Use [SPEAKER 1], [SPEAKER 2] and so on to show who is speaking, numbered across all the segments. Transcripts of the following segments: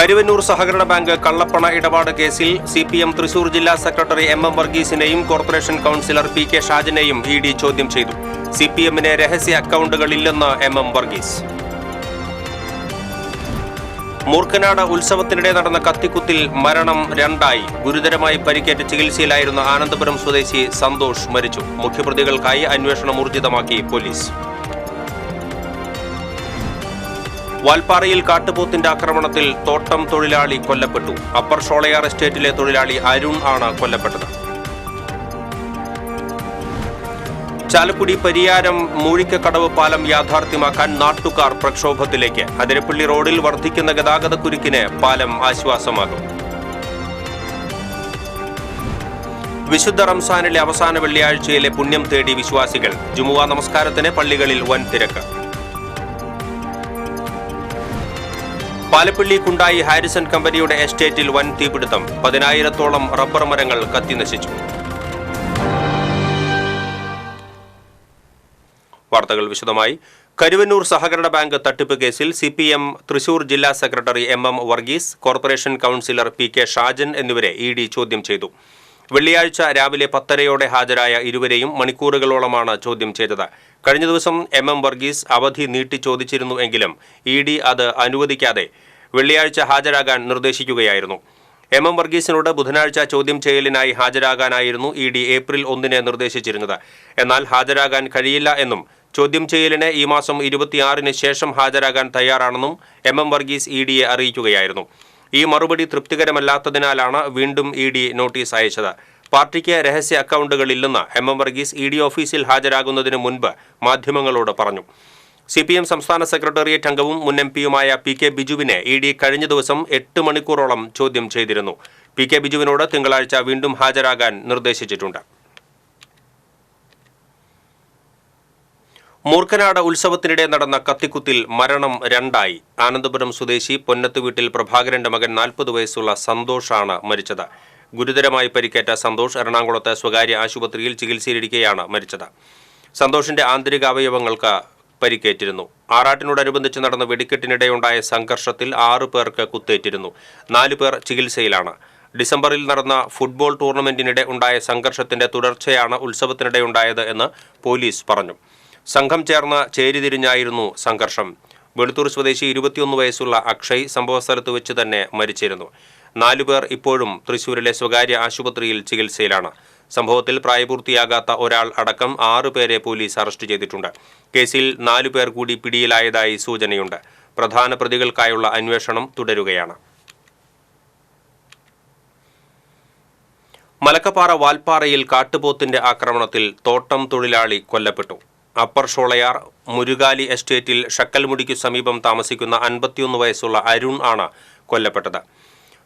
[SPEAKER 1] കരുവന്നൂർ സഹകരണ ബാങ്ക് കള്ളപ്പണ ഇടപാട് കേസിൽ CPM തൃശൂർ ജില്ലാ സെക്രട്ടറി MM വർഗീസിനെയും കോർപ്പറേഷൻ കൗൺസിലർ PK ഷാജിനെയും ED ചോദ്യം ചെയ്തു. CPMന് രഹസ്യ അക്കൗണ്ടുകളില്ലെന്ന് MM വർഗീസ്. മൂർക്കനാട് ഉത്സവത്തിനിടെ നടന്ന കത്തിക്കുത്തിൽ മരണം 2 ഗുരുതരമായി പരിക്കേറ്റ് ചികിത്സയിലായിരുന്ന ആനന്ദപുരം സ്വദേശി സന്തോഷ് മരിച്ചു. മുഖ്യപ്രതികൾക്കായി അന്വേഷണം ഊർജിതമാക്കി പോലീസ്. വാൽപ്പാറയിൽ കാട്ടുപോത്തിന്റെ ആക്രമണത്തിൽ തോട്ടം തൊഴിലാളി കൊല്ലപ്പെട്ടു. അപ്പർ ഷോളയാർ എസ്റ്റേറ്റിലെ തൊഴിലാളി അരുൺ ആണ് കൊല്ലപ്പെട്ടത്. ചാലക്കുടി പരിയാരം മൂഴിക്കക്കടവ് പാലം യാഥാർത്ഥ്യമാക്കാൻ നാട്ടുകാർ പ്രക്ഷോഭത്തിലേക്ക്. അതിരപ്പള്ളി റോഡിൽ വർദ്ധിക്കുന്ന ഗതാഗതക്കുരുക്കിന് പാലം ആശ്വാസമാകും. വിശുദ്ധ റംസാനിലെ അവസാന വെള്ളിയാഴ്ചയിലെ പുണ്യം തേടി വിശ്വാസികൾ. ജുമുഅ നമസ്കാരത്തിന് പള്ളികളിൽ വൻ തിരക്ക്. പാലപ്പള്ളി കുണ്ടായി ഹാരിസൺ കമ്പനിയുടെ എസ്റ്റേറ്റിൽ വൻ തീപിടുത്തം. 10,000-ഓളം റബ്ബർ മരങ്ങൾ കത്തിനശിച്ചു. വാർത്തകൾ വിശദമായി. കരുവന്നൂർ സഹകരണ ബാങ്ക് തട്ടിപ്പ് കേസിൽ CPM തൃശൂർ ജില്ലാ secretary MM Varghese, corporation councillor PK Shajan എന്നിവരെ ED ചോദ്യം ചെയ്തു. വെള്ളിയാഴ്ച രാവിലെ 10:30 ഹാജരായ ഇരുവരെയും മണിക്കൂറുകളോളമാണ് ചോദ്യം ചെയ്തത്. കഴിഞ്ഞ ദിവസം MM വർഗീസ് അവധി നീട്ടി ചോദിച്ചിരുന്നു എങ്കിലും ED അത് അനുവദിക്കാതെ വെള്ളിയാഴ്ച ഹാജരാകാൻ നിർദ്ദേശിക്കുകയായിരുന്നു. MM വർഗീസിനോട് ബുധനാഴ്ച ചോദ്യം ചെയ്യലിനായി ഹാജരാകാനായിരുന്നു ED ഏപ്രിൽ 1 നിർദ്ദേശിച്ചിരുന്നത്. എന്നാൽ ഹാജരാകാൻ കഴിയില്ല എന്നും ചോദ്യം ചെയ്യലിന് ഈ മാസം 26 ശേഷം ഹാജരാകാൻ തയ്യാറാണെന്നും MM വർഗീസ് EDയെ അറിയിക്കുകയായിരുന്നു. ഈ മറുപടി തൃപ്തികരമല്ലാത്തതിനാലാണ് വീണ്ടും ED നോട്ടീസ് അയച്ചത്. പാർട്ടിക്ക് രഹസ്യ അക്കൗണ്ടുകളില്ലെന്ന് MM വർഗീസ് ED ഓഫീസിൽ ഹാജരാകുന്നതിന് മുൻപ് മാധ്യമങ്ങളോട് പറഞ്ഞു. CPM സംസ്ഥാന സെക്രട്ടേറിയറ്റ് അംഗവും മുൻ MPയുമായ PK ബിജുവിനെ ED കഴിഞ്ഞ ദിവസം 8 മണിക്കൂറോളം ചോദ്യം ചെയ്തിരുന്നു. PK ബിജുവിനോട് തിങ്കളാഴ്ച വീണ്ടും ഹാജരാകാൻ നിർദ്ദേശിച്ചിട്ടുണ്ട്. മൂർക്കനാട് ഉത്സവത്തിനിടെ നടന്ന കത്തിക്കുത്തിൽ മരണം 2. ആനന്ദപുരം സ്വദേശി പൊന്നത്ത് വീട്ടിൽ പ്രഭാകരന്റെ മകൻ 40 വയസ്സുള്ള സന്തോഷാണ് മരിച്ചത്. ഗുരുതരമായി പരിക്കേറ്റ സന്തോഷ് എറണാകുളത്ത് സ്വകാര്യ ആശുപത്രിയിൽ ചികിത്സയിലിരിക്കെയാണ് മരിച്ചത്. സന്തോഷിന്റെ ആന്തരിക അവയവങ്ങൾക്ക് പരിക്കേറ്റിരുന്നു. ആറാട്ടിനോടനുബന്ധിച്ച് നടന്ന വെടിക്കെട്ടിനിടെയുണ്ടായ സംഘർഷത്തിൽ 6 പേർക്ക് കുത്തേറ്റിരുന്നു. 4 പേർ ചികിത്സയിലാണ്. ഡിസംബറിൽ നടന്ന ഫുട്ബോൾ ടൂർണമെന്റിനിടെ ഉണ്ടായ സംഘർഷത്തിന്റെ തുടർച്ചയാണ് ഉത്സവത്തിനിടെയുണ്ടായത് എന്ന് പോലീസ് പറഞ്ഞു. സംഘം ചേർന്ന് ചേരിതിരിഞ്ഞായിരുന്നു സംഘർഷം. വെളുത്തൂർ സ്വദേശി 21 വയസ്സുള്ള അക്ഷയ് സംഭവസ്ഥലത്ത് വെച്ച് തന്നെ മരിച്ചിരുന്നു. 4 പേർ ഇപ്പോഴും തൃശൂരിലെ സ്വകാര്യ ആശുപത്രിയിൽ ചികിത്സയിലാണ്. സംഭവത്തിൽ പ്രായപൂർത്തിയാകാത്ത ഒരാൾ അടക്കം 6 പേരെ പോലീസ് അറസ്റ്റ് ചെയ്തിട്ടുണ്ട്. കേസിൽ 4 പേർ കൂടി പിടിയിലായതായി സൂചനയുണ്ട്. പ്രധാന പ്രതികൾക്കായുള്ള അന്വേഷണം തുടരുകയാണ്. മലക്കപ്പാറ വാൽപ്പാറയിൽ കാട്ടുപോത്തിന്റെ ആക്രമണത്തിൽ തോട്ടം തൊഴിലാളി കൊല്ലപ്പെട്ടു. അപ്പർ ഷോളയാർ മുരുകാലി എസ്റ്റേറ്റിൽ ഷക്കൽമുടിക്കു സമീപം താമസിക്കുന്ന 51 വയസ്സുള്ള അരുൺ ആണ് കൊല്ലപ്പെട്ടത്.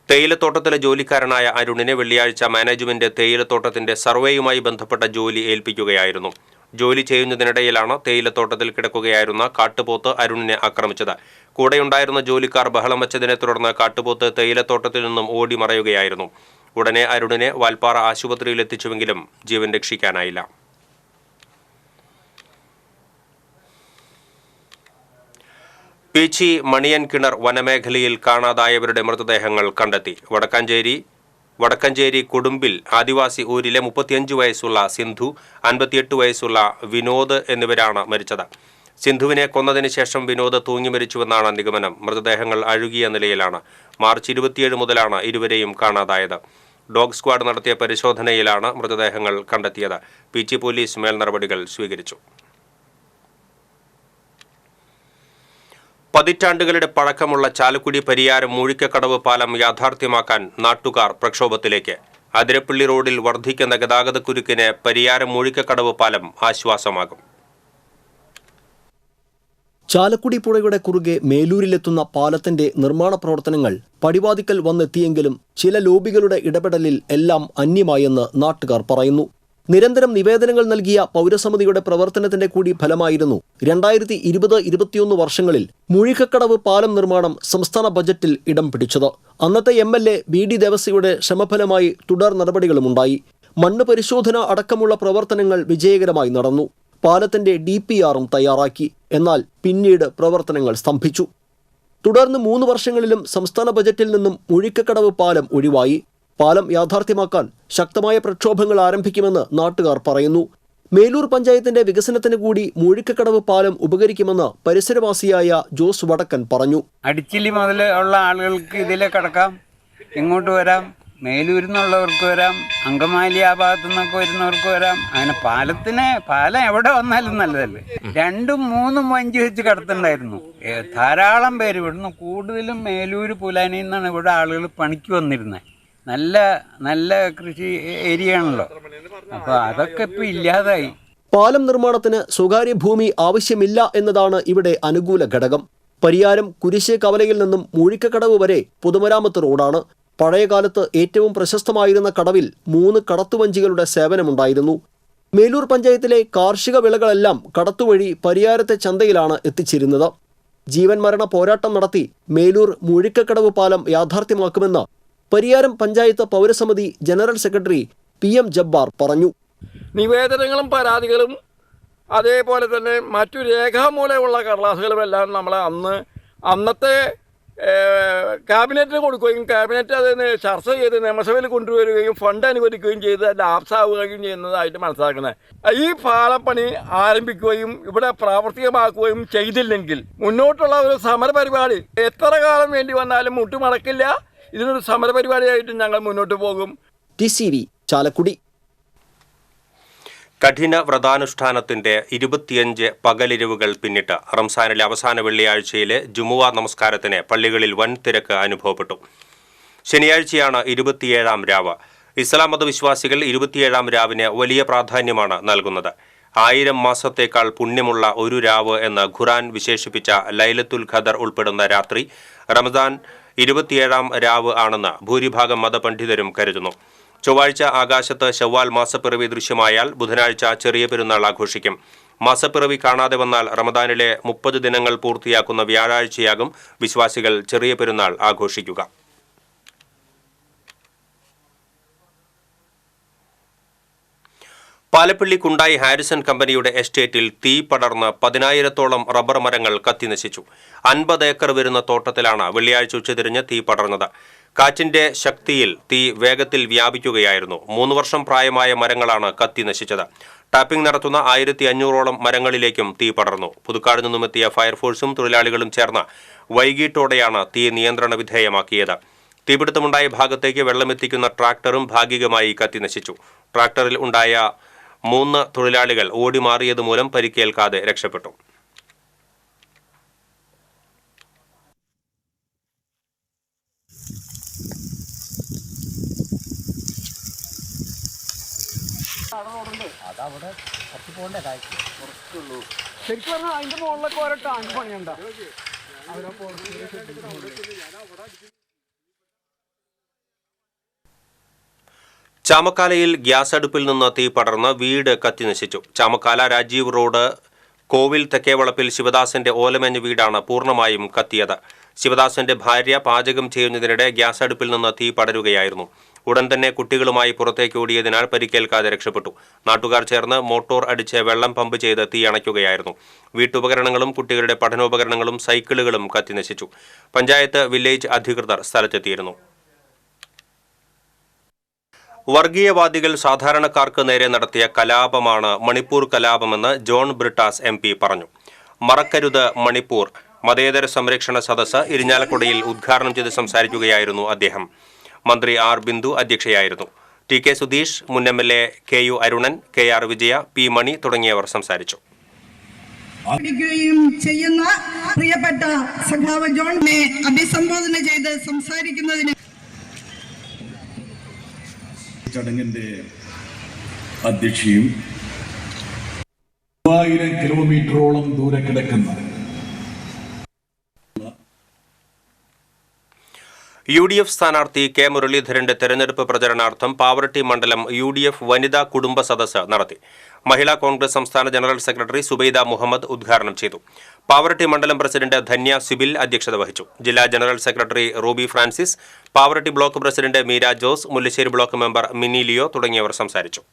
[SPEAKER 1] തേയിലത്തോട്ടത്തിലെ ജോലിക്കാരനായ അരുണിനെ വെള്ളിയാഴ്ച മാനേജ്മെന്റ് തേയിലത്തോട്ടത്തിന്റെ സർവേയുമായി ബന്ധപ്പെട്ട ജോലി ഏൽപ്പിക്കുകയായിരുന്നു. ജോലി ചെയ്യുന്നതിനിടയിലാണ് തേയിലത്തോട്ടത്തിൽ കിടക്കുകയായിരുന്ന കാട്ടുപോത്ത് അരുണിനെ ആക്രമിച്ചത്. കൂടെയുണ്ടായിരുന്ന ജോലിക്കാർ ബഹളം വച്ചതിനെ തുടർന്ന് കാട്ടുപോത്ത് തേയിലത്തോട്ടത്തിൽ നിന്നും ഓടി മറയുകയായിരുന്നു. ഉടനെ അരുണിനെ വാൽപ്പാറ ആശുപത്രിയിൽ എത്തിച്ചുവെങ്കിലും ജീവൻ രക്ഷിക്കാനായില്ല. പീച്ചി മണിയൻകിണർ വനമേഖലയിൽ കാണാതായവരുടെ മൃതദേഹങ്ങൾ കണ്ടെത്തി. വടക്കഞ്ചേരി കൊടുമ്പിൽ ആദിവാസി ഊരിലെ 35 വയസ്സുള്ള സിന്ധു, 58 വയസ്സുള്ള വിനോദ് എന്നിവരാണ് മരിച്ചത്. സിന്ധുവിനെ കൊന്നതിന് ശേഷം വിനോദ് തൂങ്ങി മരിച്ചുവെന്നാണ് നിഗമനം. മൃതദേഹങ്ങൾ അഴുകിയ നിലയിലാണ്. മാർച്ച് 27 മുതലാണ് ഇരുവരെയും കാണാതായത്. ഡോഗ് സ്ക്വാഡ് നടത്തിയ പരിശോധനയിലാണ് മൃതദേഹങ്ങൾ കണ്ടെത്തിയത്. പീച്ചി പോലീസ് മേൽ നടപടികൾ സ്വീകരിച്ചു. പതിറ്റാണ്ടുകളുടെ പഴക്കമുള്ള ചാലക്കുടി പരിയാരം മൂഴിക്കക്കടവ് പാലം യാഥാർത്ഥ്യമാക്കാൻ നാട്ടുകാർ പ്രക്ഷോഭത്തിലേക്ക്. അതിരപ്പള്ളി റോഡിൽ വർദ്ധിക്കുന്ന ഗതാഗതക്കുരുക്കിന് പരിയാരം മൂഴിക്കക്കടവ് പാലം ആശ്വാസമാകും.
[SPEAKER 2] ചാലക്കുടി പുഴയുടെ കുറുകെ മേലൂരിലെത്തുന്ന പാലത്തിന്റെ നിർമ്മാണ പ്രവർത്തനങ്ങൾ പടിവാതിക്കൽ വന്നെത്തിയെങ്കിലും ചില ലോബികളുടെ ഇടപെടലിൽ എല്ലാം അന്യമായെന്ന് നാട്ടുകാർ പറയുന്നു. നിരന്തരം നിവേദനങ്ങൾ നൽകിയ പൗരസമിതിയുടെ പ്രവർത്തനത്തിന്റെ കൂടി ഫലമായിരുന്നു 2020-21 വർഷങ്ങളിൽ മൂഴിക്കക്കടവ് പാലം നിർമ്മാണം സംസ്ഥാന ബജറ്റിൽ ഇടം പിടിച്ചത്. അന്നത്തെ MLA BD ദേവസ്യയുടെ ശ്രമഫലമായി തുടർ നടപടികളുമുണ്ടായി. മണ്ണ് പരിശോധന അടക്കമുള്ള പ്രവർത്തനങ്ങൾ വിജയകരമായി നടന്നു. പാലത്തിന്റെ DPRും തയ്യാറാക്കി. എന്നാൽ പിന്നീട് പ്രവർത്തനങ്ങൾ സ്തംഭിച്ചു. തുടർന്ന് 3 വർഷങ്ങളിലും സംസ്ഥാന ബജറ്റിൽ നിന്നും മുഴിക്കക്കടവ് പാലം ഒഴിവായി. പാലം യാഥാർത്ഥ്യമാക്കാൻ ശക്തമായ പ്രക്ഷോഭങ്ങൾ ആരംഭിക്കുമെന്ന് നാട്ടുകാർ പറയുന്നു. മേലൂർ പഞ്ചായത്തിന്റെ വികസനത്തിന് കൂടി മൂഴിക്കക്കടവ് പാലം ഉപകരിക്കുമെന്ന് പരിസരവാസിയായ ജോസ് വടക്കൻ പറഞ്ഞു.
[SPEAKER 3] അടിച്ചില്ലി മുതൽ ഉള്ള ആളുകൾക്ക് ഇതിലെ കടക്കാം, ഇങ്ങോട്ട് വരാം, മേലൂരിൽ നിന്നുള്ളവർക്ക് വരാം, അങ്കമാലി ആ ഭാഗത്തു നിന്നൊക്കെ വരുന്നവർക്ക് വരാം. അങ്ങനെ പാലം എവിടെ വന്നാലും നല്ലതല്ലേ. 2, 3 വഞ്ചി വെച്ച് കടത്തുണ്ടായിരുന്നു. ധാരാളം പേര് ഇവിടുന്ന്, കൂടുതലും മേലൂര് പുലാനിയിൽ നിന്നാണ് ഇവിടെ ആളുകൾ പണിക്ക് വന്നിരുന്നത്. നല്ല കൃഷി ഏരിയ ആണല്ലോ. അപ്പോൾ അതൊക്കെ ഇപ്പോൾ ഇല്ലാതായി.
[SPEAKER 2] പാലം നിർമ്മാണത്തിന് സ്വകാര്യ ഭൂമി ആവശ്യമില്ല എന്നതാണ് ഇവിടെ അനുകൂല ഘടകം. പരിയാരം കുരിശ് കവലയിൽ നിന്നും മൂഴിക്കക്കടവ് വരെ പൊതുമരാമത്ത് റോഡാണ്. പഴയകാലത്ത് ഏറ്റവും പ്രശസ്തമായിരുന്ന കടവിൽ 3 കടത്തുവഞ്ചികളുടെ സേവനമുണ്ടായിരുന്നു. മേലൂർ പഞ്ചായത്തിലെ കാർഷിക വിളകളെല്ലാം കടത്തുവഴി പരിയാരത്തെ ചന്തയിലാണ് എത്തിച്ചിരുന്നത്. ജീവൻ മരണ പോരാട്ടം നടത്തി മേലൂർ മൂഴിക്കക്കടവ് പാലം യാഥാർത്ഥ്യമാക്കുമെന്ന് പരിയാരം പഞ്ചായത്ത് പൗരസമിതി ജനറൽ സെക്രട്ടറി PM ജബ്ബാർ പറഞ്ഞു.
[SPEAKER 4] നിവേദനങ്ങളും പരാതികളും അതേപോലെ തന്നെ മറ്റു രേഖാമൂലമുള്ള കടലാസുകളുമെല്ലാം നമ്മൾ അന്നത്തെ ക്യാബിനറ്റിന് കൊടുക്കുകയും ക്യാബിനറ്റ് അതിന് ചർച്ച ചെയ്ത് നിയമസഭയിൽ കൊണ്ടുവരികയും ഫണ്ട് അനുവദിക്കുകയും ചെയ്ത് ലാപ്സാവുകയും ചെയ്യുന്നതായിട്ട് മനസ്സിലാക്കുന്നത്. ഈ പാലപ്പണി ആരംഭിക്കുകയും ഇവിടെ പ്രാവർത്തികമാക്കുകയും ചെയ്തില്ലെങ്കിൽ മുന്നോട്ടുള്ള ഒരു സമരപരിപാടി എത്ര കാലം വേണ്ടി വന്നാലും മുട്ടുമടക്കില്ല. ഇതിനൊരു സമരപരിപാടിയായിട്ട് ഞങ്ങൾ മുന്നോട്ട് പോകും.
[SPEAKER 2] TCV ചാലക്കുടി.
[SPEAKER 1] കഠിന വ്രതാനുഷ്ഠാനത്തിന്റെ 25 പകലിരവുകൾ പിന്നിട്ട് റംസാനിലെ അവസാന വെള്ളിയാഴ്ചയിലെ ജുമുഅ നമസ്കാരത്തിന് പള്ളികളിൽ വൻ തിരക്ക് അനുഭവപ്പെട്ടു. ശനിയാഴ്ചയാണ് 27ാം രാവ്. ഇസ്ലാം മതവിശ്വാസികൾ 27ാം രാവിന് വലിയ പ്രാധാന്യമാണ് നൽകുന്നത്. 1000 മാസത്തേക്കാൾ പുണ്യമുള്ള ഒരു രാവ് എന്ന് ഖുർആൻ വിശേഷിപ്പിച്ച ലൈലത്തുൽ ഖദർ ഉൾപ്പെടുന്ന രാത്രി റമദാൻ 27ാം രാവ് ആണെന്ന് ഭൂരിഭാഗം മതപണ്ഡിതരും കരുതുന്നു. ചൊവ്വാഴ്ച ആകാശത്ത് ശവ്വാൽ മാസപ്പിറവി ദൃശ്യമായാൽ ബുധനാഴ്ച ചെറിയ പെരുന്നാൾ ആഘോഷിക്കും. മാസപ്പിറവി കാണാതെ വന്നാൽ റമദാനിലെ 30 ദിനങ്ങൾ പൂർത്തിയാക്കുന്ന വ്യാഴാഴ്ചയാകും വിശ്വാസികൾ ചെറിയ പെരുന്നാൾ ആഘോഷിക്കുക. പാലപ്പള്ളി കുണ്ടായി ഹാരിസൺ കമ്പനിയുടെ എസ്റ്റേറ്റിൽ തീ പടർന്ന് 10,000-ഓളം റബ്ബർ മരങ്ങൾ കത്തിനശിച്ചു. 50 ഏക്കർ വരുന്ന തോട്ടത്തിലാണ് വെള്ളിയാഴ്ച ഉച്ചതിരിഞ്ഞ് തീ പടർന്നത്. കാറ്റിന്റെ ശക്തിയിൽ തീ വേഗത്തിൽ വ്യാപിക്കുകയായിരുന്നു. 3 വർഷം പ്രായമായ മരങ്ങളാണ് കത്തിനശിച്ചത്. ടാപ്പിംഗ് നടത്തുന്ന 1500-ഓളം മരങ്ങളിലേക്കും തീ പടർന്നു. പുതുക്കാട് നിന്നുമെത്തിയ ഫയർഫോഴ്സും തൊഴിലാളികളും ചേർന്ന് വൈകിട്ടോടെയാണ് തീ നിയന്ത്രണ വിധേയമാക്കിയത്. തീപിടുത്തമുണ്ടായ ഭാഗത്തേക്ക് വെള്ളമെത്തിക്കുന്ന ട്രാക്ടറും ഭാഗികമായി കത്തിനശിച്ചു. ട്രാക്ടറിൽ ഉണ്ടായ 3 തൊഴിലാളികൾ ഓടിമാറിയതുമൂലം പരിക്കേൽക്കാതെ രക്ഷപ്പെട്ടു.
[SPEAKER 4] ശരിക്കും പറഞ്ഞാൽ അതിന്റെ മുകളിലൊക്കെ ഓരോ ടാങ്ക് പണിയുണ്ട.
[SPEAKER 1] ചാമക്കാലയിൽ ഗ്യാസ് അടുപ്പിൽ നിന്ന് തീ പടർന്ന് വീട് കത്തിനശിച്ചു. ചാമക്കാല രാജീവ് റോഡ് കോവിൽ തെക്കേവളപ്പിൽ ശിവദാസന്റെ ഓലമേഞ്ഞ വീടാണ് പൂർണ്ണമായും കത്തിയത്. ശിവദാസന്റെ ഭാര്യ പാചകം ചെയ്യുന്നതിനിടെ ഗ്യാസ് അടുപ്പിൽ നിന്ന് തീ പടരുകയായിരുന്നു. ഉടൻ തന്നെ കുട്ടികളുമായി പുറത്തേക്ക് ഓടിയതിനാൽ പരിക്കേൽക്കാതെ രക്ഷപ്പെട്ടു. നാട്ടുകാർ ചേർന്ന് മോട്ടോർ അടിച്ച് വെള്ളം പമ്പ് ചെയ്ത് തീ അണയ്ക്കുകയായിരുന്നു. വീട്ടുപകരണങ്ങളും കുട്ടികളുടെ പഠനോപകരണങ്ങളും സൈക്കിളുകളും കത്തിനശിച്ചു. പഞ്ചായത്ത് വില്ലേജ് അധികൃതർ സ്ഥലത്തെത്തിയിരുന്നു. വർഗീയവാദികൾ സാധാരണക്കാർക്ക് നേരെ നടത്തിയ കലാപമാണ് മണിപ്പൂർ കലാപമെന്ന് ജോൺ ബ്രിട്ടാസ് MP പറഞ്ഞു. മറക്കരുത് മണിപ്പൂർ മതേതര സംരക്ഷണ സദസ്സ് ഇരിഞ്ഞാലക്കുടയിൽ ഉദ്ഘാടനം ചെയ്ത് സംസാരിക്കുകയായിരുന്നു അദ്ദേഹം. മന്ത്രി R. ബിന്ദു അധ്യക്ഷയായിരുന്നു. TK സുധീഷ്, മുൻ MLA KU അരുണൻ, KR വിജയ, P. മണി തുടങ്ങിയവർ സംസാരിച്ചു.
[SPEAKER 5] ചെയ്യുന്ന പ്രിയപ്പെട്ട സഖാവ് ജോണിനെ അഭിസംബോധന ചെയ്ത് സംസാരിക്കുന്നതിന്
[SPEAKER 6] ചടങ്ങിന്റെ അധ്യക്ഷയും 1000 കിലോമീറ്ററോളം ദൂരെ കിടക്കുന്ന
[SPEAKER 1] UDF സ്ഥാനാർത്ഥി K. മുരളീധരന്റെ തെരഞ്ഞെടുപ്പ് പ്രചരണാർത്ഥം പാവറട്ടി മണ്ഡലം UDF വനിതാ കുടുംബ സദസ്സ് നടത്തി. മഹിളാ കോൺഗ്രസ് സംസ്ഥാന ജനറൽ സെക്രട്ടറി സുബൈദ മുഹമ്മദ് ഉദ്ഘാടനം ചെയ്തു. പാവറട്ടി മണ്ഡലം പ്രസിഡന്റ് ധന്യ സിബിൽ അധ്യക്ഷത വഹിച്ചു. ജില്ലാ general secretary Ruby Francis, Pavaratty block president Meera Jose, Mullassery block member Mini Leo തുടങ്ങിയവർ സംസാരിച്ചു.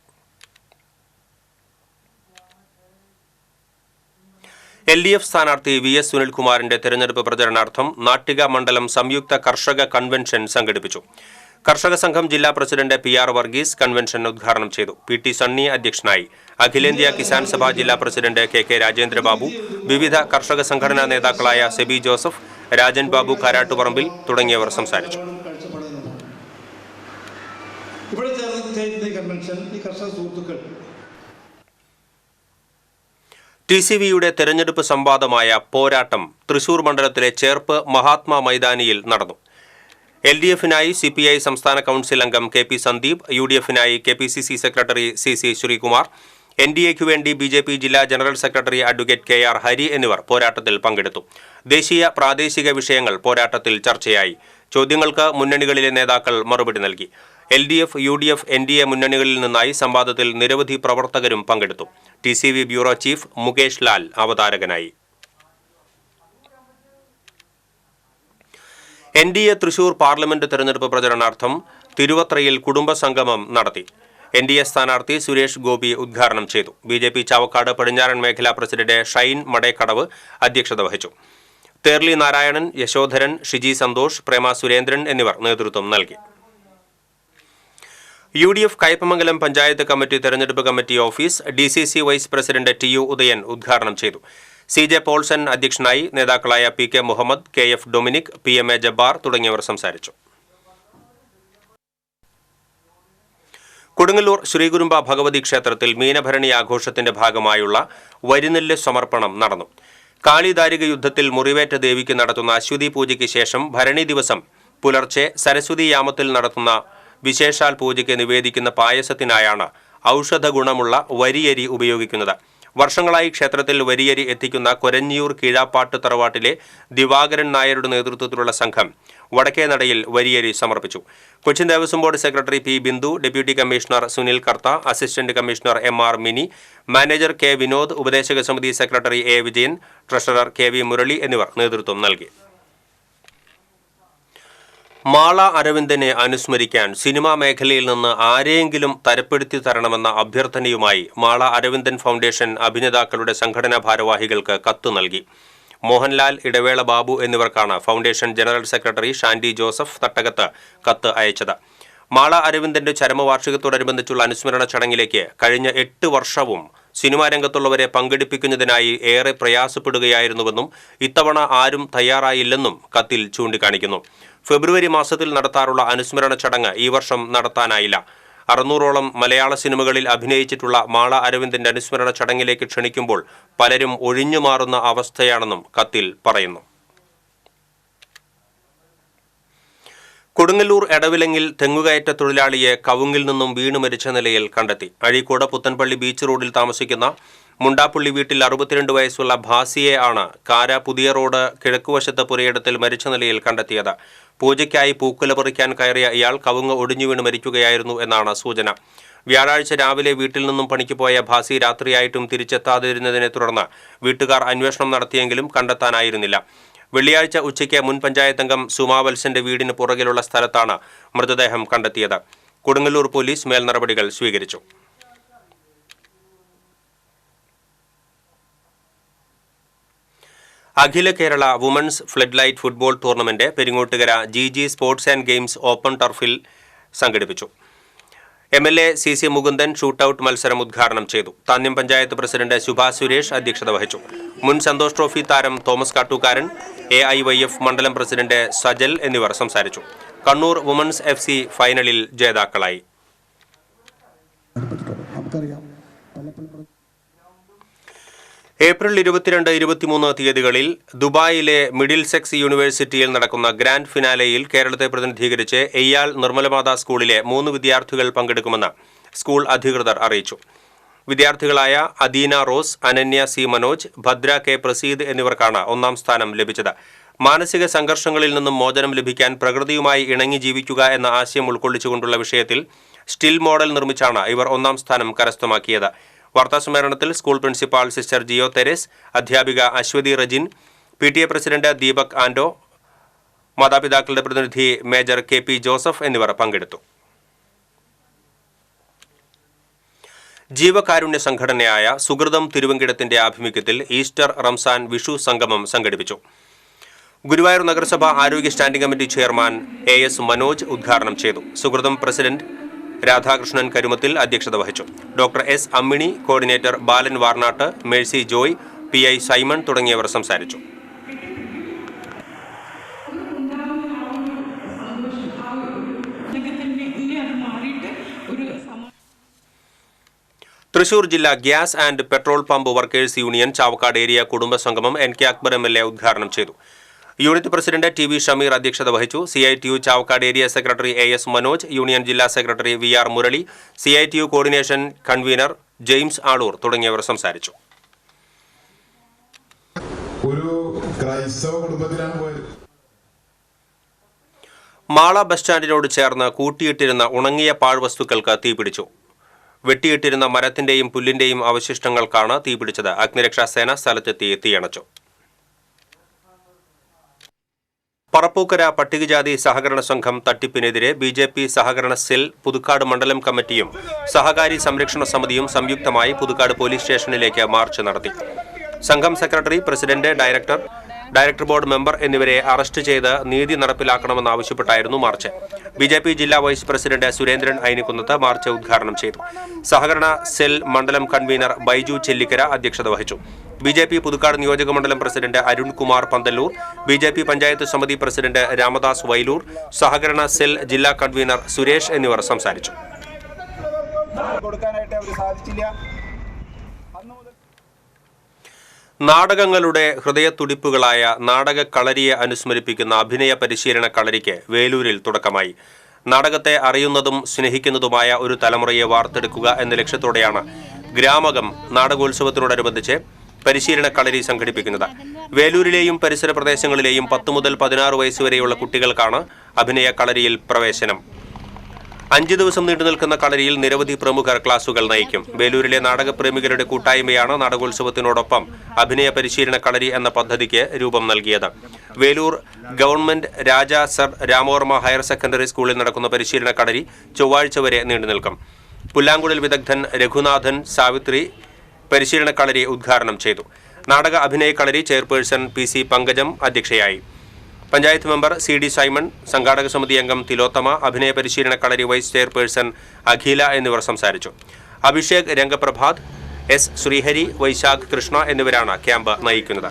[SPEAKER 1] LDF സ്ഥാനാർത്ഥി VS സുനിൽകുമാറിന്റെ തെരഞ്ഞെടുപ്പ് പ്രചരണാർത്ഥം നാട്ടിക മണ്ഡലം സംയുക്ത കർഷക കൺവെൻഷൻ സംഘടിപ്പിച്ചു. കർഷക സംഘം ജില്ലാ പ്രസിഡന്റ് PR വർഗീസ് കൺവെൻഷൻ ഉദ്ഘാടനം ചെയ്തു. PT സണ്ണി അധ്യക്ഷനായി. അഖിലേന്ത്യാ കിസാൻ സഭ ജില്ലാ പ്രസിഡന്റ് KK രാജേന്ദ്രബാബു, വിവിധ കർഷക സംഘടനാ നേതാക്കളായ സെബി ജോസഫ്, രാജൻ ബാബു കാരാട്ടുപറമ്പിൽ തുടങ്ങിയവർ സംസാരിച്ചു. TCVയുടെ തെരഞ്ഞെടുപ്പ് സംവാദമായ പോരാട്ടം തൃശൂർ മണ്ഡലത്തിലെ ചേർപ്പ് മഹാത്മാ മൈതാനിയിൽ നടന്നു. LDFനായി CPI സംസ്ഥാന കൗൺസിൽ അംഗം KP സന്ദീപ്, UDFനായി KPCC സെക്രട്ടറി CC ശ്രീകുമാർ, NDAയ്ക്കു വേണ്ടി BJP ജില്ലാ general secretary advocate KR Hari എന്നിവർ പോരാട്ടത്തിൽ പങ്കെടുത്തു. ദേശീയ പ്രാദേശിക വിഷയങ്ങൾ പോരാട്ടത്തിൽ ചർച്ചയായി. ചോദ്യങ്ങൾക്ക് മുന്നണികളിലെ നേതാക്കൾ മറുപടി നൽകി. LDF, UDF, NDA മുന്നണികളിൽ നിന്നായി സംവാദത്തിൽ നിരവധി പ്രവർത്തകരും പങ്കെടുത്തു. TCV bureau chief Mukesh Lal അവതാരകനായി. NDA തൃശൂർ പാർലമെന്റ് തെരഞ്ഞെടുപ്പ് പ്രചരണാർത്ഥം തിരുവത്രയിൽ കുടുംബസംഗമം നടത്തി. NDA സ്ഥാനാർത്ഥി സുരേഷ് ഗോപി ഉദ്ഘാടനം ചെയ്തു. BJP ചാവക്കാട് പടിഞ്ഞാറൻ മേഖലാ പ്രസിഡന്റ് ഷൈൻ മടേക്കടവ് അധ്യക്ഷത വഹിച്ചു. തേർലി നാരായണൻ, യശോധരൻ, ഷിജി സന്തോഷ്, പ്രേമ സുരേന്ദ്രൻ എന്നിവർ നേതൃത്വം നൽകി. UDF കയ്പമംഗലം പഞ്ചായത്ത് കമ്മിറ്റി തെരഞ്ഞെടുപ്പ് committee office DCC vice president TU Udayan ഉദ്ഘാടനം ചെയ്തു. CJ പോൾസൺ അധ്യക്ഷനായി. നേതാക്കളായ PK Muhammad, KF Dominic, PMA Jabbar തുടങ്ങിയവർ സംസാരിച്ചു. കൊടുങ്ങല്ലൂർ ശ്രീകുരുമ്പ ഭഗവതി ക്ഷേത്രത്തിൽ മീനഭരണി ആഘോഷത്തിന്റെ ഭാഗമായുള്ള വരിനെല്ല് സമർപ്പണം നടന്നു. കാളിദാരിക യുദ്ധത്തിൽ മുറിവേറ്റ ദേവിക്ക് നടത്തുന്ന അശ്വതി പൂജയ്ക്ക് ശേഷം ഭരണി ദിവസം പുലർച്ചെ സരസ്വതി യാമത്തിൽ നടത്തുന്ന വിശേഷാൽ പൂജയ്ക്ക് നിവേദിക്കുന്ന പായസത്തിനായാണ് ഔഷധ ഗുണമുള്ള വരിയരി ഉപയോഗിക്കുന്നത്. വർഷങ്ങളായി ക്ഷേത്രത്തിൽ വരിയരി എത്തിക്കുന്ന കൊരഞ്ഞിയൂർ കീഴാപ്പാട്ട് തറവാട്ടിലെ ദിവാകരൻ നായരുടെ നേതൃത്വത്തിലുള്ള സംഘം വടക്കേനടയിൽ വരിയരി സമർപ്പിച്ചു. Cochin Devaswom board secretary P Bindu, deputy commissioner Sunil Kartha, assistant commissioner MR Mini, manager K Vinod, ഉപദേശക സമിതി secretary A Vijayan, treasurer KV Murali എന്നിവർ നേതൃത്വം നൽകി. മാള അരവിന്ദനെ അനുസ്മരിക്കാൻ സിനിമാ മേഖലയിൽ നിന്ന് ആരെയെങ്കിലും തരപ്പെടുത്തി തരണമെന്ന അഭ്യർത്ഥനയുമായി മാള അരവിന്ദൻ ഫൗണ്ടേഷൻ അഭിനേതാക്കളുടെ സംഘടനാ ഭാരവാഹികൾക്ക് കത്ത് നൽകി. മോഹൻലാൽ, ഇടവേള ബാബു എന്നിവർക്കാണ് foundation general secretary Shandy Joseph തട്ടകത്ത് കത്ത് അയച്ചത്. മാള അരവിന്ദന്റെ ചരമവാർഷികത്തോടനുബന്ധിച്ചുള്ള അനുസ്മരണ ചടങ്ങിലേക്ക് കഴിഞ്ഞ 8 വർഷവും സിനിമാ രംഗത്തുള്ളവരെ പങ്കെടുപ്പിക്കുന്നതിനായി ഏറെ പ്രയാസപ്പെടുകയായിരുന്നുവെന്നും ഇത്തവണ ആരും തയ്യാറായില്ലെന്നും കത്തിൽ ചൂണ്ടിക്കാണിക്കുന്നു. ഫെബ്രുവരി മാസത്തിൽ നടത്താറുള്ള അനുസ്മരണ ചടങ്ങ് ഈ വർഷം നടത്താനായില്ല. 600ഓളം മലയാള സിനിമകളിൽ അഭിനയിച്ചിട്ടുള്ള മാള അരവിന്ദന്റെ അനുസ്മരണ ചടങ്ങിലേക്ക് ക്ഷണിക്കുമ്പോൾ പലരും ഒഴിഞ്ഞുമാറുന്ന അവസ്ഥയാണെന്നും കത്തിൽ പറയുന്നു. കൊടുങ്ങല്ലൂർ എടവിലങ്ങിൽ തെങ്ങുകയറ്റ തൊഴിലാളിയെ കവുങ്ങിൽ നിന്നും വീണു മരിച്ച നിലയിൽ കണ്ടെത്തി. അഴീക്കോട് പുത്തൻപള്ളി ബീച്ച് റോഡിൽ താമസിക്കുന്ന മുണ്ടാപ്പുള്ളി വീട്ടിൽ 62 വയസ്സുള്ള ഭാസിയെ ആണ് കാര പുതിയ റോഡ് കിഴക്കുവശത്ത് പുരയിടത്തിൽ മരിച്ച നിലയിൽ കണ്ടെത്തിയത്. പൂജയ്ക്കായി പൂക്കുല പറിക്കാൻ കയറിയ ഇയാൾ കവുങ്ങ് ഒടിഞ്ഞു വീണ് മരിക്കുകയായിരുന്നു എന്നാണ് സൂചന. വ്യാഴാഴ്ച രാവിലെ വീട്ടിൽ നിന്നും പണിക്ക് പോയ ഭാസി രാത്രിയായിട്ടും തിരിച്ചെത്താതിരുന്നതിനെ തുടർന്ന് വീട്ടുകാർ അന്വേഷണം നടത്തിയെങ്കിലും കണ്ടെത്താനായിരുന്നില്ല. വെള്ളിയാഴ്ച ഉച്ചയ്ക്ക് മുൻ പഞ്ചായത്ത് അംഗം സുമാവത്സന്റെ വീടിന് പുറകിലുള്ള സ്ഥലത്താണ് മൃതദേഹം കണ്ടെത്തിയത്. കൊടുങ്ങല്ലൂർ പോലീസ് മേൽനടപടികൾ സ്വീകരിച്ചു. അഖില Kerala women's flood light football tournament Peringottukara GG sports and games open ടർഫിൽ സംഘടിപ്പിച്ചു. MLA CC മുകുന്ദൻ ഷൂട്ടൌട്ട് മത്സരം ഉദ്ഘാടനം ചെയ്തു. താന്യം പഞ്ചായത്ത് പ്രസിഡന്റ് ശുഭ സുരേഷ് അധ്യക്ഷത വഹിച്ചു. മുൻ സന്തോഷ് ട്രോഫി താരം തോമസ് കാട്ടൂക്കാരൻ, AIYF മണ്ഡലം പ്രസിഡന്റ് സജൽ എന്നിവർ സംസാരിച്ചു. കണ്ണൂർ വുമൻസ് FC ഫൈനലിൽ ജേതാക്കളായി. ഏപ്രിൽ 22, 23 തീയതികളിൽ ദുബായിലെ മിഡിൽ സെക്സ് യൂണിവേഴ്സിറ്റിയിൽ നടക്കുന്ന ഗ്രാൻഡ് ഫിനാലെയിൽ കേരളത്തെ പ്രതിനിധീകരിച്ച് എയ്യാൽ നിർമ്മലമാതാ സ്കൂളിലെ 3 വിദ്യാർത്ഥികൾ പങ്കെടുക്കുമെന്ന് സ്കൂൾ അധികൃതർ അറിയിച്ചു. വിദ്യാർത്ഥികളായ Adeena Rose, Ananya C Manoj, Bhadra K Praseed എന്നിവർക്കാണ് 1ാം സ്ഥാനം ലഭിച്ചത്. മാനസിക സംഘർഷങ്ങളിൽ നിന്നും മോചനം ലഭിക്കാൻ പ്രകൃതിയുമായി ഇണങ്ങി ജീവിക്കുക എന്ന ആശയം ഉൾക്കൊള്ളിച്ചുകൊണ്ടുള്ള വിഷയത്തിൽ സ്റ്റിൽ മോഡൽ നിർമ്മിച്ചാണ് ഇവർ 1ാം സ്ഥാനം കരസ്ഥമാക്കിയത്. വാർത്താസമ്മേളനത്തിൽ school principal sister Jio Theres, അധ്യാപിക അശ്വതി റജിൻ, PTA പ്രസിഡന്റ് ദീപക് ആൻഡോ, മാതാപിതാക്കളുടെ പ്രതിനിധി മേജർ KP ജോസഫ് എന്നിവർ പങ്കെടുത്തു. ജീവകാരുണ്യ സംഘടനയായ സുഹൃതം തിരുവങ്കിടത്തിന്റെ ആഭിമുഖ്യത്തിൽ ഈസ്റ്റർ റംസാൻ വിഷു സംഗമം സംഘടിപ്പിച്ചു. ഗുരുവായൂർ നഗരസഭ ആരോഗ്യ standing committee chairman AS Manoj ഉദ്ഘാടനം ചെയ്തു. സുഹൃതം പ്രസിഡന്റ് രാധാകൃഷ്ണൻ കരുമത്തിൽ അധ്യക്ഷത വഹിച്ചു. Doctor S Ammini, coordinator Balan Varnattu, Mercy Joy, PI Simon തുടങ്ങിയവർ സംസാരിച്ചു. തൃശൂർ ജില്ലാ gas and petrol pump workers union Chavakkad area കുടുംബസംഗമം NK അക്ബർ MLA ഉദ്ഘാടനം ചെയ്തു. യൂണിറ്റ് പ്രസിഡന്റ് TB ഷമീർ അധ്യക്ഷത വഹിച്ചു. CITU Chavakkad area secretary AS Manoj, union ജില്ലാ secretary VR Murali, CITU coordination convener James Aloor തുടങ്ങിയവർ സംസാരിച്ചു.
[SPEAKER 7] ഒരു ക്രൈസ്തവ കുടുംബത്തിലാണ് പോയത്.
[SPEAKER 1] മാള ബസ് സ്റ്റാൻഡിനോട് ചേർന്ന് കൂട്ടിയിട്ടിരുന്ന ഉണങ്ങിയ പാഴ്വസ്തുക്കൾക്ക് തീപിടിച്ചു. വെട്ടിയിട്ടിരുന്ന മരത്തിന്റെയും പുല്ലിന്റെയും അവശിഷ്ടങ്ങൾക്കാണ് തീപിടിച്ചത്. അഗ്നിരക്ഷാസേന സ്ഥലത്തെത്തി തീയണച്ചു. പറപ്പൂക്കര പട്ടികജാതി സഹകരണ സംഘം തട്ടിപ്പിനെതിരെ BJP സഹകരണ സെൽ പുതുക്കാട് മണ്ഡലം കമ്മിറ്റിയും സഹകാരി സംരക്ഷണ സമിതിയും സംയുക്തമായി പുതുക്കാട് പോലീസ് സ്റ്റേഷനിലേക്ക് മാർച്ച് നടത്തി. സംഘം secretary, president, director board member എന്നിവരെ അറസ്റ്റ് ചെയ്ത് നീതി നടപ്പിലാക്കണമെന്നാവശ്യപ്പെട്ടായിരുന്നു മാർച്ച്. BJP ജില്ലാ vice president Surendran Ainikkunnath march ഉദ്ഘാടനം ചെയ്തു. സഹകരണ സെൽ മണ്ഡലം കൺവീനർ ബൈജു ചെല്ലിക്കര അധ്യക്ഷത വഹിച്ചു. BJP പുതുക്കാട് നിയോജക മണ്ഡലം പ്രസിഡന്റ് അരുൺകുമാർ പന്തല്ലൂർ, BJP പഞ്ചായത്ത് സമിതി പ്രസിഡന്റ് രാമദാസ് വൈലൂർ, സഹകരണ സെൽ ജില്ലാ കൺവീനർ സുരേഷ് എന്നിവർ സംസാരിച്ചു. നാടകങ്ങളുടെ ഹൃദയത്തുടിപ്പുകളായ നാടക കളരിയെ അനുസ്മരിപ്പിക്കുന്ന അഭിനയ പരിശീലന കളരിക്ക് വേലൂരിൽ തുടക്കമായി. നാടകത്തെ അറിയുന്നതും സ്നേഹിക്കുന്നതുമായ ഒരു തലമുറയെ വാർത്തെടുക്കുക എന്ന ലക്ഷ്യത്തോടെയാണ് ഗ്രാമകം നാടകോത്സവത്തിനോടനുബന്ധിച്ച് പരിശീലന കളരി സംഘടിപ്പിക്കുന്നത്. വേലൂരിലെയും പരിസര പ്രദേശങ്ങളിലെയും 10 മുതൽ 16 വയസ്സുവരെയുള്ള കുട്ടികൾക്കാണ് അഭിനയ കളരിയിൽ പ്രവേശനം. 5 ദിവസം നീണ്ടുനിൽക്കുന്ന കളരിയിൽ നിരവധി പ്രമുഖർ ക്ലാസുകൾ നയിക്കും. വേലൂരിലെ നാടകപ്രേമികളുടെ കൂട്ടായ്മയാണ് നാടകോത്സവത്തിനോടൊപ്പം അഭിനയ പരിശീലന കളരി എന്ന പദ്ധതിക്ക് രൂപം നൽകിയത്. വേലൂർ ഗവൺമെന്റ് രാജ സർ രാമവർമ്മ ഹയർ സെക്കൻഡറി സ്കൂളിൽ നടക്കുന്ന പരിശീലന കളരി ചൊവ്വാഴ്ച വരെ നീണ്ടുനിൽക്കും. പുല്ലാങ്കുഴൽ വിദഗ്ധൻ രഘുനാഥൻ സാവിത്രി പരിശീലന കളരി ഉദ്ഘാടനം ചെയ്തു. നാടക അഭിനയ കളരി ചെയർപേഴ്സൺ PC പങ്കജം അധ്യക്ഷയായി. പഞ്ചായത്ത് മെമ്പർ CD സൈമൺ, സംഘാടക സമിതി അംഗം തിലോത്തമ, അഭിനയ പരിശീലന കളരി വൈസ് ചെയർപേഴ്സൺ അഖില എന്നിവർ സംസാരിച്ചു. അഭിഷേക് രംഗപ്രഭാത്, S ശ്രീഹരി, വൈശാഖ് കൃഷ്ണ എന്നിവരാണ് ക്യാമ്പ് നയിക്കുന്നത്.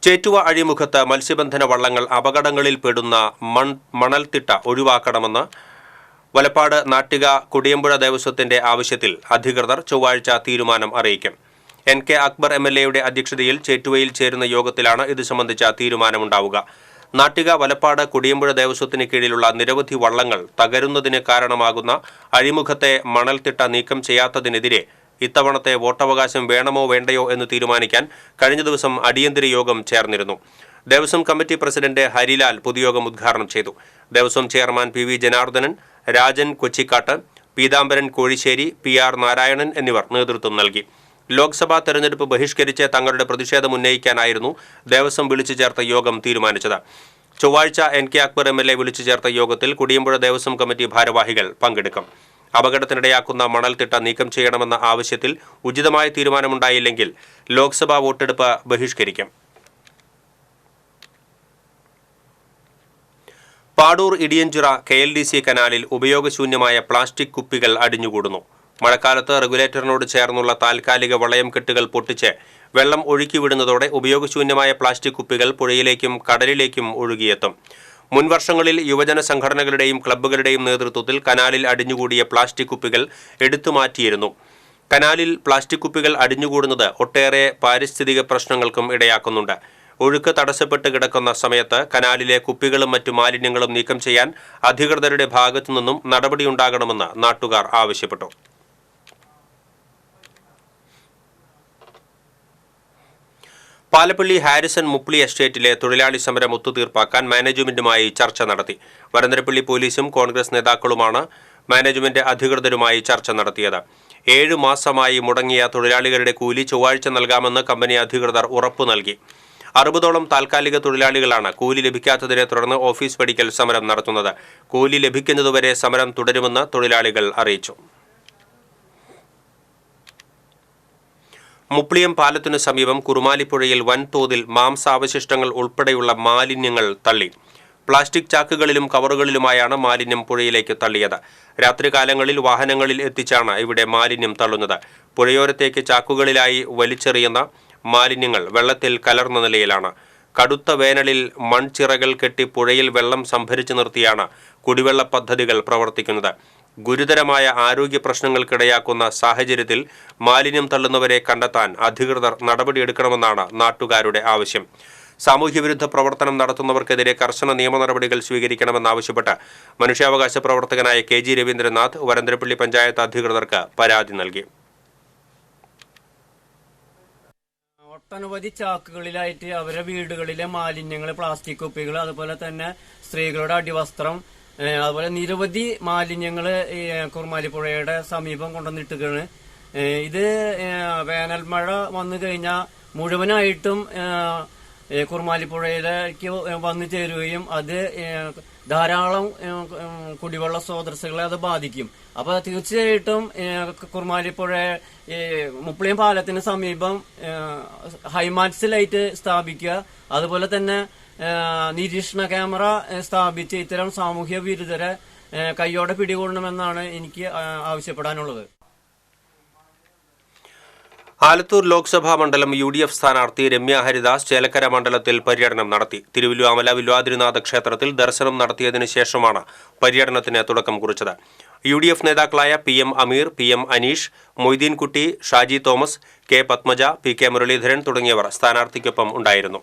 [SPEAKER 1] ചേറ്റുവ അഴിമുഖത്ത് മത്സ്യബന്ധന വള്ളങ്ങൾ അപകടങ്ങളിൽ പെടുന്ന മണൽത്തിട്ട ഒഴിവാക്കണമെന്ന് വലപ്പാട് നാട്ടിക കൊടിയമ്പുഴ ദേവസ്വത്തിന്റെ ആവശ്യത്തിൽ അധികൃതർ ചൊവ്വാഴ്ച തീരുമാനം അറിയിക്കും. NK അക്ബർ MLAയുടെ അധ്യക്ഷതയിൽ ചേറ്റുവയിൽ ചേരുന്ന യോഗത്തിലാണ് ഇത് സംബന്ധിച്ച തീരുമാനമുണ്ടാവുക. നാട്ടിക, വലപ്പാട്, കൊടിയമ്പുഴ ദേവസ്വത്തിന് കീഴിലുള്ള നിരവധി വള്ളങ്ങൾ തകരുന്നതിന് കാരണമാകുന്ന അഴിമുഖത്തെ മണൽത്തിട്ട നീക്കം ചെയ്യാത്തതിനെതിരെ ഇത്തവണത്തെ വോട്ടവകാശം വേണമോ വേണ്ടയോ എന്ന് തീരുമാനിക്കാൻ കഴിഞ്ഞ ദിവസം അടിയന്തര യോഗം ചേർന്നിരുന്നു. ദേവസ്വം കമ്മിറ്റി പ്രസിഡന്റ് ഹരിലാൽ പൊതുയോഗം ഉദ്ഘാടനം ചെയ്തു. Devaswom chairman PV Janardanan, Rajan Kochikkattu, Pithambaran Kozhissery, PR Narayanan എന്നിവർ നേതൃത്വം നൽകി. ലോക്സഭാ തെരഞ്ഞെടുപ്പ് ബഹിഷ്കരിച്ച് തങ്ങളുടെ പ്രതിഷേധം ഉന്നയിക്കാനായിരുന്നു ദേവസ്വം വിളിച്ചു ചേർത്ത യോഗം തീരുമാനിച്ചത്. ചൊവ്വാഴ്ച NK അക്ബർ MLA വിളിച്ചു ചേർത്ത യോഗത്തിൽ കൊടിയമ്പുഴ ദേവസ്വം കമ്മിറ്റി ഭാരവാഹികൾ പങ്കെടുക്കും. അപകടത്തിനിടയാക്കുന്ന മണൽത്തിട്ട നീക്കം ചെയ്യണമെന്ന ആവശ്യത്തിൽ ഉചിതമായ തീരുമാനമുണ്ടായില്ലെങ്കിൽ ലോക്സഭാ വോട്ടെടുപ്പ് ബഹിഷ്കരിക്കും. പാടൂർ ഇടിയഞ്ചിറ KLDC കനാലിൽ ഉപയോഗശൂന്യമായ പ്ലാസ്റ്റിക് കുപ്പികൾ അടിഞ്ഞുകൂടുന്നു. മഴക്കാലത്ത് റെഗുലേറ്ററിനോട് ചേർന്നുള്ള താൽക്കാലിക വളയം കെട്ടുകൾ പൊട്ടിച്ച് വെള്ളം ഒഴുക്കിവിടുന്നതോടെ ഉപയോഗശൂന്യമായ പ്ലാസ്റ്റിക് കുപ്പികൾ പുഴയിലേക്കും കടലിലേക്കും ഒഴുകിയെത്തും. മുൻവർഷങ്ങളിൽ യുവജന സംഘടനകളുടെയും ക്ലബ്ബുകളുടെയും നേതൃത്വത്തിൽ കനാലിൽ അടിഞ്ഞുകൂടിയ പ്ലാസ്റ്റിക് കുപ്പികൾ എടുത്തുമാറ്റിയിരുന്നു. കനാലിൽ പ്ലാസ്റ്റിക് കുപ്പികൾ അടിഞ്ഞുകൂടുന്നത് ഒട്ടേറെ പാരിസ്ഥിതിക പ്രശ്നങ്ങൾക്കും ഇടയാക്കുന്നുണ്ട്. ഒഴുക്ക് തടസ്സപ്പെട്ട് കിടക്കുന്ന സമയത്ത് കനാലിലെ കുപ്പികളും മറ്റു മാലിന്യങ്ങളും നീക്കം ചെയ്യാൻ അധികൃതരുടെ ഭാഗത്തുനിന്നും നടപടിയുണ്ടാകണമെന്ന് നാട്ടുകാർ ആവശ്യപ്പെട്ടു. പാലപ്പള്ളി ഹാരിസൺ മുപ്ലി എസ്റ്റേറ്റിലെ തൊഴിലാളി സമരം ഒത്തുതീർപ്പാക്കാൻ മാനേജ്മെന്റുമായി ചർച്ച നടത്തി. വരന്തരപ്പള്ളി പോലീസും കോൺഗ്രസ് നേതാക്കളുമാണ് മാനേജ്മെന്റ് അധികൃതരുമായി ചർച്ച നടത്തിയത്. 7 മാസമായി മുടങ്ങിയ തൊഴിലാളികളുടെ കൂലി ചൊവ്വാഴ്ച നൽകാമെന്ന് കമ്പനി അധികൃതർ ഉറപ്പു നൽകി. 60ഓളം താൽക്കാലിക തൊഴിലാളികളാണ് കൂലി ലഭിക്കാത്തതിനെ തുടർന്ന് ഓഫീസ് പടിക്കൽ സമരം നടത്തുന്നത്. കൂലി ലഭിക്കുന്നതുവരെ സമരം തുടരുമെന്ന് തൊഴിലാളികൾ അറിയിച്ചു. മുപ്ലിയം പാലത്തിനു സമീപം കുറുമാലിപ്പുഴയിൽ വൻതോതിൽ മാംസാവശിഷ്ടങ്ങൾ ഉൾപ്പെടെയുള്ള മാലിന്യങ്ങൾ തള്ളി. പ്ലാസ്റ്റിക് ചാക്കുകളിലും കവറുകളിലുമായാണ് മാലിന്യം പുഴയിലേക്ക് തള്ളിയത്. രാത്രികാലങ്ങളിൽ വാഹനങ്ങളിൽ എത്തിച്ചാണ് ഇവിടെ മാലിന്യം തള്ളുന്നത്. പുഴയോരത്തേക്ക് ചാക്കുകളിലായി വലിച്ചെറിയുന്ന മാലിന്യങ്ങൾ വെള്ളത്തിൽ കലർന്ന നിലയിലാണ്. കടുത്ത വേനലിൽ മൺചിറകൾ കെട്ടി പുഴയിൽ വെള്ളം സംഭരിച്ചു നിർത്തിയാണ് കുടിവെള്ള പദ്ധതികൾ പ്രവർത്തിക്കുന്നത്. ഗുരുതരമായ ആരോഗ്യ പ്രശ്നങ്ങൾക്കിടയാക്കുന്ന സാഹചര്യത്തിൽ മാലിന്യം തള്ളുന്നവരെ കണ്ടെത്താൻ അധികൃതർ നടപടിയെടുക്കണമെന്നാണ് നാട്ടുകാരുടെ ആവശ്യം. സാമൂഹ്യവിരുദ്ധ പ്രവർത്തനം നടത്തുന്നവർക്കെതിരെ കർശന നിയമ നടപടികൾ സ്വീകരിക്കണമെന്നാവശ്യപ്പെട്ട് മനുഷ്യാവകാശ പ്രവർത്തകനായ KG രവീന്ദ്രനാഥ് വരന്തരപ്പള്ളി പഞ്ചായത്ത് അധികൃതർക്ക് പരാതി നൽകി.
[SPEAKER 8] ഒട്ടനവധി ചാക്കുകളിലായിട്ട് അവരുടെ വീടുകളിലെ മാലിന്യങ്ങൾ, പ്ലാസ്റ്റിക് കുപ്പികൾ, അതുപോലെ തന്നെ സ്ത്രീകളുടെ അടിവസ്ത്രം, അതുപോലെ നിരവധി മാലിന്യങ്ങൾ കുറുമാലിപ്പുഴയുടെ സമീപം കൊണ്ടുവന്നിട്ടുകയാണ്. ഇത് വേനൽ മഴ വന്നു കഴിഞ്ഞാൽ മുഴുവനായിട്ടും കുറുമാലിപ്പുഴയിലേക്ക് വന്നു ചേരുകയും അത് ധാരാളം കുടിവെള്ള സ്രോതസ്സുകളെ അത് ബാധിക്കും. അപ്പൊ തീർച്ചയായിട്ടും കുറുമാലിപ്പുഴ മുപ്ലിയം പാലത്തിന് സമീപം ഹൈമാക്സ് ലൈറ്റ് സ്ഥാപിക്കുക, അതുപോലെ തന്നെ നിരീക്ഷണ ക്യാമറ സ്ഥാപിച്ച് ഇത്തരം സാമൂഹ്യ വിരുദ്ധരെ കൈയോടെ പിടികൂടണമെന്നാണ് എനിക്ക് ആവശ്യപ്പെടാനുള്ളത്.
[SPEAKER 1] ആലത്തൂർ ലോക്സഭാ മണ്ഡലം UDF സ്ഥാനാർത്ഥി രമ്യ ഹരിദാസ് ചേലക്കര മണ്ഡലത്തിൽ പര്യടനം നടത്തി. തിരുവല്ലുവാമല വില്വാദ്രിനാഥ ക്ഷേത്രത്തിൽ ദർശനം നടത്തിയതിനു ശേഷമാണ് പര്യടനത്തിന് തുടക്കം കുറിച്ചത്. UDF നേതാക്കളായ PM അമീർ, PM Aneesh, Moideenkutty, Shaji Thomas, K Padmaja, PK Muraleedharan തുടങ്ങിയവർ സ്ഥാനാർത്ഥിക്കൊപ്പം ഉണ്ടായിരുന്നു.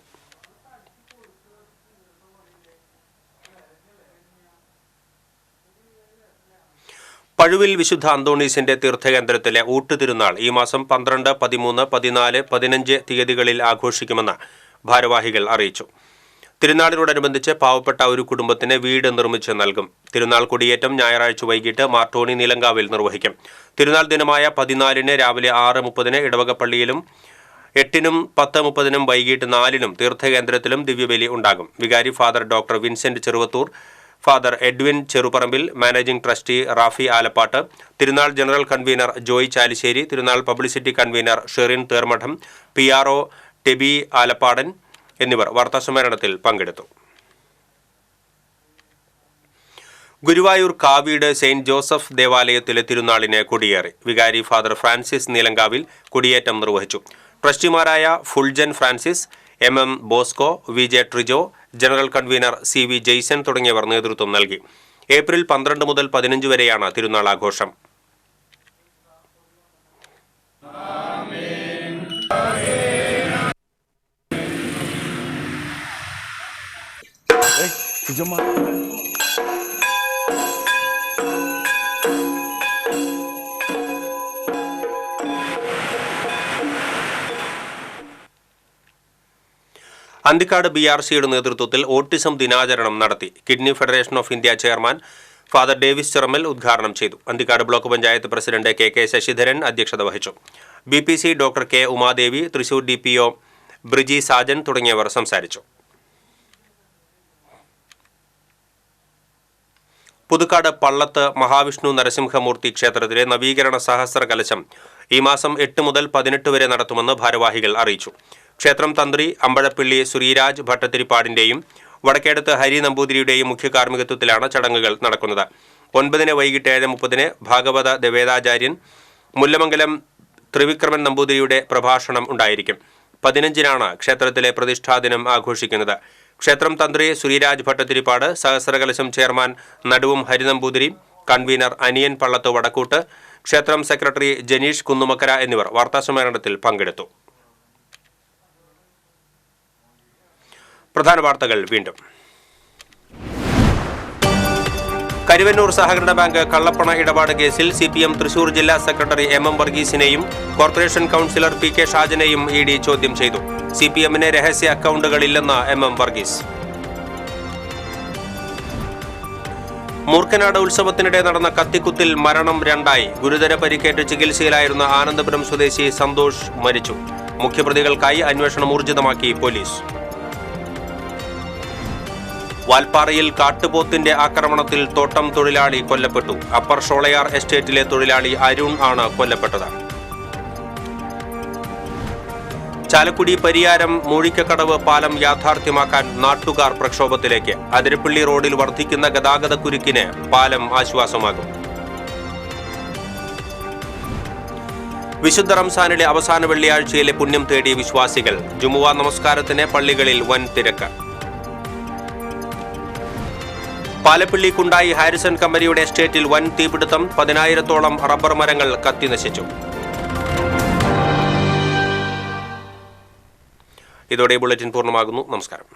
[SPEAKER 1] പഴുവിൽ വിശുദ്ധ അന്തോണീസിന്റെ തീർത്ഥകേന്ദ്രത്തിലെ ഊട്ടുതിരുനാൾ ഈ മാസം 12, 13, 14, 15 തീയതികളിൽ ആഘോഷിക്കുമെന്ന് ഭാരവാഹികൾ അറിയിച്ചു. തിരുനാളിനോടനുബന്ധിച്ച് പാവപ്പെട്ട ഒരു കുടുംബത്തിന് വീട് നിർമ്മിച്ച് നൽകും. തിരുനാൾ കൊടിയേറ്റം ഞായറാഴ്ച വൈകിട്ട് മാർട്ടോണി നീലങ്കാവിൽ നിർവഹിക്കും. തിരുനാൾ ദിനമായ 14 രാവിലെ 6:30 ഇടവകപ്പള്ളിയിലും 8-നും 10:30 വൈകിട്ട് 4-നും തീർത്ഥകേന്ദ്രത്തിലും ദിവ്യബലി ഉണ്ടാകും. വികാരി father doctor Vincent Cheruvathur, father Edwin Cheruparambil, managing trustee Rafi Alappatt, തിരുനാൾ ജനറൽ കൺവീനർ ജോയ് ചാലിശ്ശേരി, തിരുനാൾ publicity convener Sherin Thermadom, PRO Teby Alappadan എന്നിവർ വാർത്താസമ്മേളനത്തിൽ പങ്കെടുത്തു. ഗുരുവായൂർ കാവീട് സെയിന്റ് ജോസഫ് ദേവാലയത്തിലെ തിരുനാളിന് കൊടിയേറി. വികാരി ഫാദർ ഫ്രാൻസിസ് നീലങ്കാവിൽ കൊടിയേറ്റം നിർവഹിച്ചു. ട്രസ്റ്റിമാരായ Fuljan Francis, MM Bosco, VJ Trijo, general convener CV Jaison തുടങ്ങിയവർ നേതൃത്വം നൽകി. ഏപ്രിൽ 12 മുതൽ 15 വരെയാണ് തിരുനാൾ ആഘോഷം. അന്തിക്കാട് BRCയുടെ നേതൃത്വത്തിൽ ഓട്ടിസം ദിനാചരണം നടത്തി. Kidney federation of India chairman father Davis Chiramel ഉദ്ഘാടനം ചെയ്തു. Anthikad block panchayat president KK Sasidharan അധ്യക്ഷത വഹിച്ചു. BPC doctor K Umadevi, Thrissur DPO Briji Sajan തുടങ്ങിയവർ സംസാരിച്ചു. പുതുക്കാട് പള്ളത്ത് മഹാവിഷ്ണു നരസിംഹമൂർത്തി ക്ഷേത്രത്തിലെ നവീകരണ സഹസ്ര കലശം ഈ മാസം 8 മുതൽ 18 വരെ നടത്തുമെന്ന് ഭാരവാഹികൾ അറിയിച്ചു. ക്ഷേത്രം തന്ത്രി അമ്പഴപ്പിള്ളി ശ്രീരാജ് ഭട്ടത്തിരിപ്പാടിന്റെയും വടക്കേടത്ത് ഹരി നമ്പൂതിരിയുടെയും മുഖ്യ കാർമ്മികത്വത്തിലാണ് ചടങ്ങുകൾ നടക്കുന്നത്. 9 വൈകിട്ട് 7:30 ഭാഗവത ദേവേദാചാര്യൻ മുല്ലമംഗലം ത്രിവിക്രമൻ നമ്പൂതിരിയുടെ പ്രഭാഷണം ഉണ്ടായിരിക്കും. 15-നാണ് ക്ഷേത്രത്തിലെ പ്രതിഷ്ഠാദിനം ആഘോഷിക്കുന്നത്. ക്ഷേത്രം തന്ത്രി ശ്രീരാജ് ഭട്ടത്തിരിപ്പാട്, സഹസ്രകലശം ചെയർമാൻ നടുവും ഹരിനമ്പൂതിരി, കൺവീനർ അനിയൻ പള്ളത്ത് വടക്കൂട്ട്, ക്ഷേത്രം സെക്രട്ടറി ജനീഷ് കുന്നുമക്കര എന്നിവർ വാർത്താസമ്മേളനത്തിൽ പങ്കെടുത്തു. പ്രധാന വാർത്തകൾ വീണ്ടും. കരുവന്നൂർ സഹകരണ ബാങ്ക് കള്ളപ്പണ ഇടപാട് കേസിൽ CPM തൃശൂർ ജില്ലാ സെക്രട്ടറി MM വർഗീസിനെയും കോർപ്പറേഷൻ കൗൺസിലർ PK ഷാജനെയും ED ചോദ്യം ചെയ്തു. CPMന് രഹസ്യ അക്കൗണ്ടുകളില്ലെന്ന് MM വർഗീസ്. മൂർക്കനാട് ഉത്സവത്തിനിടെ നടന്ന കത്തിക്കുത്തിൽ മരണം 2ആയി. ഗുരുതര പരിക്കേറ്റ് ചികിത്സയിലായിരുന്ന ആനന്ദപുരം സ്വദേശി സന്തോഷ് മരിച്ചു. മുഖ്യപ്രതികൾക്കായി അന്വേഷണം ഊർജിതമാക്കി പോലീസ്. വാൽപ്പാറയിൽ കാട്ടുപോത്തിന്റെ ആക്രമണത്തിൽ തോട്ടം തൊഴിലാളി കൊല്ലപ്പെട്ടു. അപ്പർ ഷോളയാർ എസ്റ്റേറ്റിലെ തൊഴിലാളി അരുൺ ആണ് കൊല്ലപ്പെട്ടത്. ചാലക്കുടി പരിയാരം മൂഴിക്കക്കടവ് പാലം യാഥാർത്ഥ്യമാക്കാൻ നാട്ടുകാർ പ്രക്ഷോഭത്തിലേക്ക്. അതിരപ്പള്ളി റോഡിൽ വർദ്ധിക്കുന്ന ഗതാഗതക്കുരുക്കിന് പാലം ആശ്വാസമാകും. വിശുദ്ധ റംസാനിലെ അവസാന വെള്ളിയാഴ്ചയിലെ പുണ്യം തേടിയ വിശ്വാസികൾ. ജുമുഅ നമസ്കാരത്തിന് പള്ളികളിൽ വൻ തിരക്ക്. പാലപ്പിള്ളി കുണ്ടായി ഹാരിസൺ കമ്പനിയുടെ എസ്റ്റേറ്റിൽ വൻ തീപിടുത്തം. 10,000-ഓളം റബ്ബർ മരങ്ങൾ കത്തിനശിച്ചു. ഇതോടെ ബുള്ളറ്റിൻ പൂർണ്ണമാകുന്നു. നമസ്കാരം.